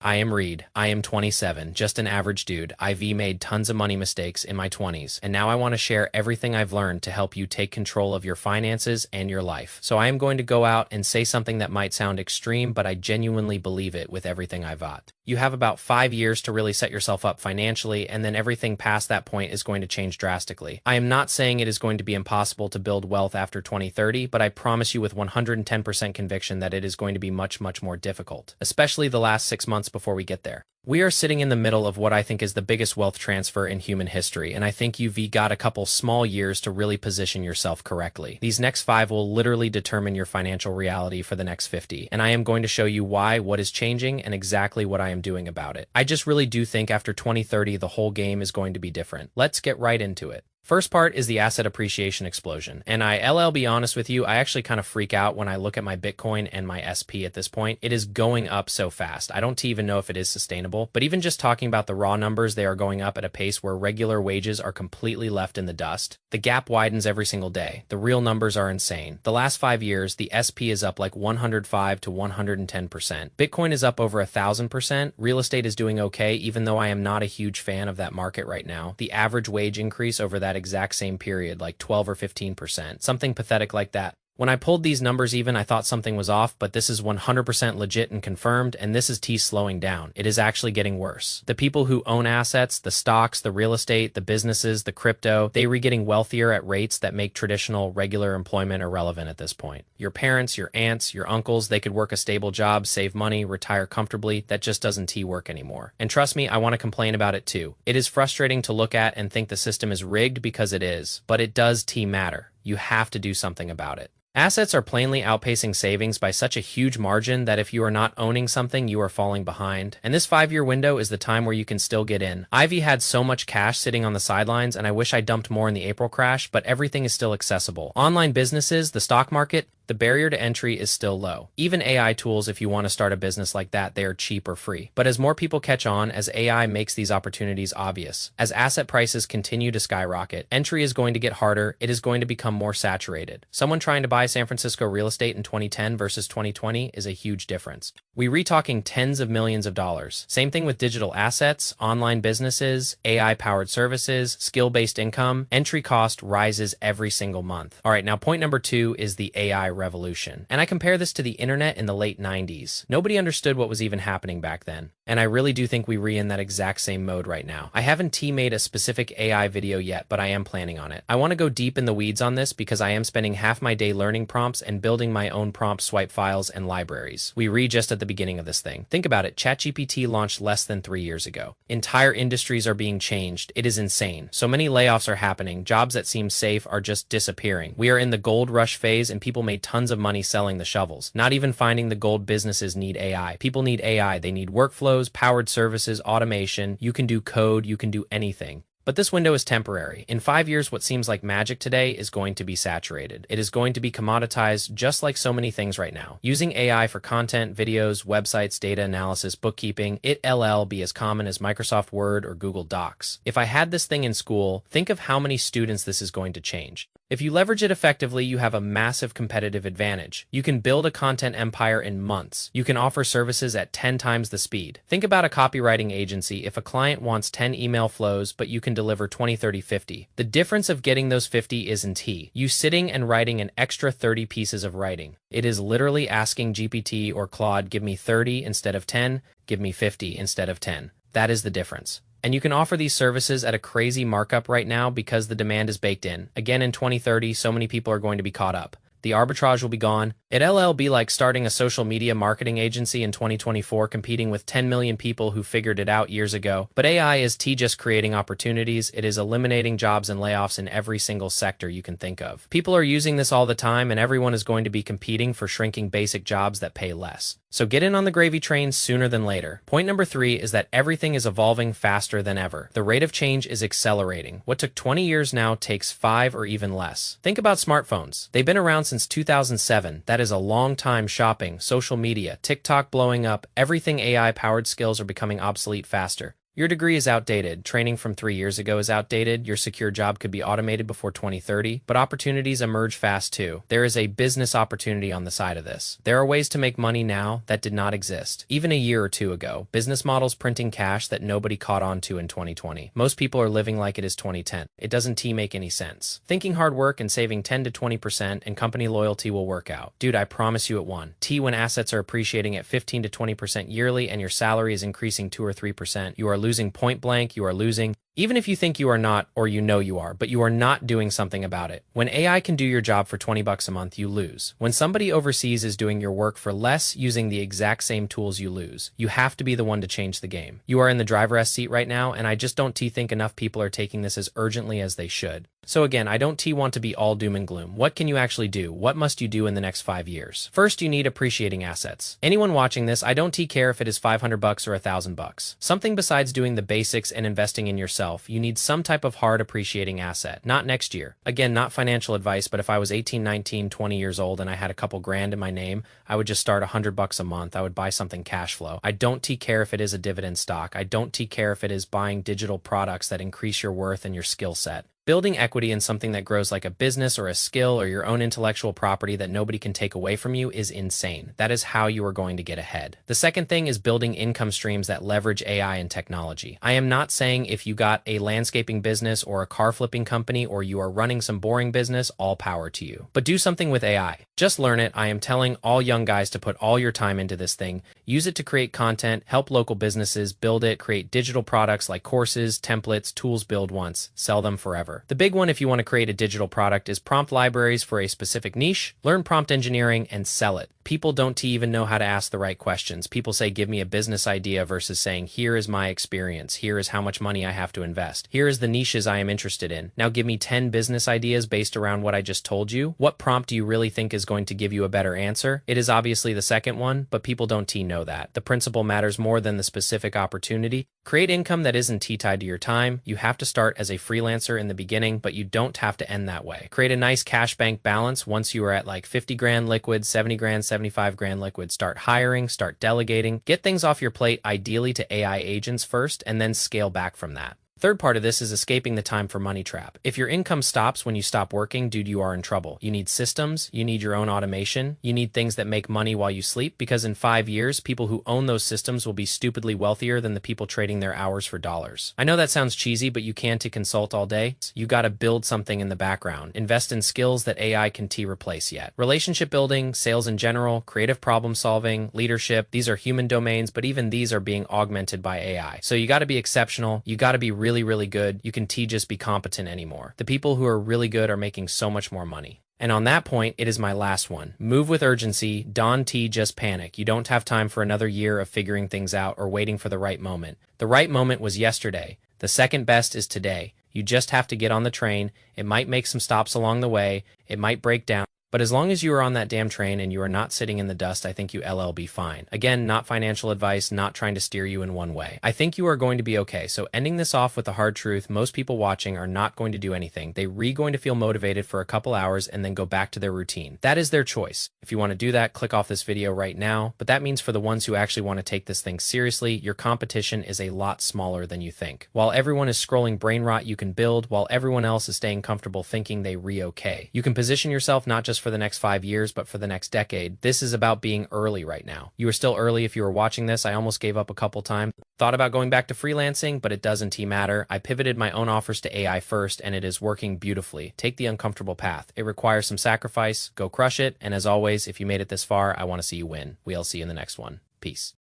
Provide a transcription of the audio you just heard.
I am Reed. I am 27, just an average dude. I've made tons of money mistakes in my 20s, and now I want to share everything I've learned to help you take control of your finances and your life. So I am going to go out and say something that might sound extreme, but I genuinely believe it with everything I've got. You have about 5 years to really set yourself up financially, and then everything past that point is going to change drastically. I am not saying it is going to be impossible to build wealth after 2030, but I promise you with 110% conviction that it is going to be much, much more difficult, especially the last 6 months before we get there. We are sitting in the middle of what I think is the biggest wealth transfer in human history, and I think you've got a couple small years to really position yourself correctly. These next 5 will literally determine your financial reality for the next 50, and I am going to show you why, what is changing, and exactly what I am doing about it. I just really do think after 2030 the whole game is going to be different. Let's get right into it. First part is the asset appreciation explosion. And I'll be honest with you, I actually kind of freak out when I look at my Bitcoin and my SP at this point. It is going up so fast. I don't even know if it is sustainable, but even just talking about the raw numbers, they are going up at a pace where regular wages are completely left in the dust. The gap widens every single day. The real numbers are insane. The last 5 years, the SP is up like 105 to 110%. Bitcoin is up over 1,000%. Real estate is doing okay, even though I am not a huge fan of that market right now. The average wage increase over that exact same period, like 12 or 15%, something pathetic like that. When I pulled these numbers even, I thought something was off, but this is 100% legit and confirmed, and this is slowing down. It is actually getting worse. The people who own assets, the stocks, the real estate, the businesses, the crypto, they are getting wealthier at rates that make traditional, regular employment irrelevant at this point. Your parents, your aunts, your uncles, they could work a stable job, save money, retire comfortably. That just doesn't work anymore. And trust me, I want to complain about it too. It is frustrating to look at and think the system is rigged because it is, but it does matter. You have to do something about it. Assets are plainly outpacing savings by such a huge margin that if you are not owning something, you are falling behind. And this 5-year window is the time where you can still get in. Ivy had so much cash sitting on the sidelines, and I wish I dumped more in the April crash, but everything is still accessible. Online businesses, the stock market, the barrier to entry is still low. Even AI tools, if you want to start a business like that, they are cheap or free. But as more people catch on, as AI makes these opportunities obvious, as asset prices continue to skyrocket, entry is going to get harder, it is going to become more saturated. Someone trying to buy San Francisco real estate in 2010 versus 2020 is a huge difference. We're talking tens of millions of dollars. Same thing with digital assets, online businesses, AI-powered services, skill-based income. Entry cost rises every single month. All right, now point number 2 is the AI revolution. And I compare this to the internet in the late 90s. Nobody understood what was even happening back then. And I really do think we're in that exact same mode right now. I haven't made a specific AI video yet, but I am planning on it. I want to go deep in the weeds on this because I am spending half my day learning prompts and building my own prompt swipe files and libraries. We read just at the beginning of this thing. Think about it, ChatGPT launched less than 3 years ago. Entire industries are being changed. It is insane. So many layoffs are happening. Jobs that seem safe are just disappearing. We are in the gold rush phase, and people made tons of money selling the shovels. Not even finding the gold businesses need AI. People need AI. They need workflows, powered services, automation. You can do code, you can do anything. But this window is temporary. In 5 years, what seems like magic today is going to be saturated. It is going to be commoditized just like so many things right now. Using AI for content, videos, websites, data analysis, bookkeeping, it'll be as common as Microsoft Word or Google Docs. If I had this thing in school, think of how many students this is going to change. If you leverage it effectively, you have a massive competitive advantage. You can build a content empire in months. You can offer services at 10 times the speed. Think about a copywriting agency. If a client wants 10 email flows, but you can deliver 20, 30, 50. The difference of getting those 50 isn't you sitting and writing an extra 30 pieces of writing. It is literally asking GPT or Claude, give me 30 instead of 10, give me 50 instead of 10. That is the difference. And you can offer these services at a crazy markup right now because the demand is baked in. Again, in 2030, so many people are going to be caught up. The arbitrage will be gone. It'll be like starting a social media marketing agency in 2024 competing with 10 million people who figured it out years ago. But AI is just creating opportunities. It is eliminating jobs and layoffs in every single sector you can think of. People are using this all the time, and everyone is going to be competing for shrinking basic jobs that pay less. So get in on the gravy train sooner than later. Point number 3 is that everything is evolving faster than ever. The rate of change is accelerating. What took 20 years now takes 5 or even less. Think about smartphones. They've been around since 2007. That is a long time. Shopping, social media, TikTok blowing up, everything AI-powered skills are becoming obsolete faster. Your degree is outdated. Training from 3 years ago is outdated. Your secure job could be automated before 2030, but opportunities emerge fast too. There is a business opportunity on the side of this. There are ways to make money now that did not exist even a year or two ago. Business models printing cash that nobody caught on to in 2020. Most people are living like it is 2010. It doesn't make any sense. Thinking hard work and saving 10 to 20% and company loyalty will work out. Dude, I promise you it won. When assets are appreciating at 15 to 20% yearly and your salary is increasing 2 or 3%, you are losing point blank, you are losing. Even if you think you are not, or you know you are, but you are not doing something about it. When AI can do your job for $20 a month, you lose. When somebody overseas is doing your work for less using the exact same tools, you lose. You have to be the one to change the game. You are in the driver's seat right now, and I just don't think enough people are taking this as urgently as they should. So again, I don't want to be all doom and gloom. What can you actually do? What must you do in the next 5 years? First, you need appreciating assets. Anyone watching this, I don't care if it is $500 or $1,000. Something besides doing the basics and investing in yourself. You need some type of hard appreciating asset. Not next year. Again, not financial advice, but if I was 18, 19, 20 years old and I had a couple grand in my name, I would just start $100 a month. I would buy something cash flow. I don't care if it is a dividend stock. I don't care if it is buying digital products that increase your worth and your skill set. Building equity in something that grows like a business or a skill or your own intellectual property that nobody can take away from you is insane. That is how you are going to get ahead. The second thing is building income streams that leverage AI and technology. I am not saying if you got a landscaping business or a car flipping company or you are running some boring business, all power to you. But do something with AI. Just learn it. I am telling all young guys to put all your time into this thing. Use it to create content, help local businesses, build it, create digital products like courses, templates, tools, build once, sell them forever. The big one if you want to create a digital product is prompt libraries for a specific niche, learn prompt engineering, and sell it. People don't even know how to ask the right questions. People say, give me a business idea versus saying, here is my experience. Here is how much money I have to invest. Here is the niches I am interested in. Now give me 10 business ideas based around what I just told you. What prompt do you really think is going to give you a better answer? It is obviously the second one, but people don't know that. The principle matters more than the specific opportunity. Create income that isn't tied to your time. You have to start as a freelancer in the beginning, but you don't have to end that way. Create a nice cash bank balance once you are at like 50 grand liquid, 70 grand, 75 grand liquid. Start hiring, start delegating, get things off your plate, ideally to AI agents first, and then scale back from that. Third part of this is escaping the time for money trap. If your income stops when you stop working, dude, you are in trouble. You need systems, you need your own automation, you need things that make money while you sleep, because in 5 years, people who own those systems will be stupidly wealthier than the people trading their hours for dollars. I know that sounds cheesy, but you can't consult all day. You gotta build something in the background. Invest in skills that AI can replace yet. Relationship building, sales in general, creative problem solving, leadership, these are human domains, but even these are being augmented by AI. So you gotta be exceptional, you gotta be really good. You can just be competent anymore. The people who are really good are making so much more money. And on that point, it is my last one. Move with urgency. Don't just panic. You don't have time for another year of figuring things out or waiting for the right moment. The right moment was yesterday. The second best is today. You just have to get on the train. It might make some stops along the way. It might break down. But as long as you are on that damn train and you are not sitting in the dust, I think you be fine. Again, not financial advice, not trying to steer you in one way. I think you are going to be okay. So ending this off with the hard truth, most people watching are not going to do anything. They're going to feel motivated for a couple hours and then go back to their routine. That is their choice. If you want to do that, click off this video right now. But that means for the ones who actually want to take this thing seriously, your competition is a lot smaller than you think. While everyone is scrolling brain rot, you can build, while everyone else is staying comfortable thinking they okay. You can position yourself not just for the next 5 years, but for the next decade. This is about being early right now. You are still early if you are watching this. I almost gave up a couple times. Thought about going back to freelancing, but it doesn't matter. I pivoted my own offers to AI first, and it is working beautifully. Take the uncomfortable path. It requires some sacrifice. Go crush it. And as always, if you made it this far, I want to see you win. We'll see you in the next one. Peace.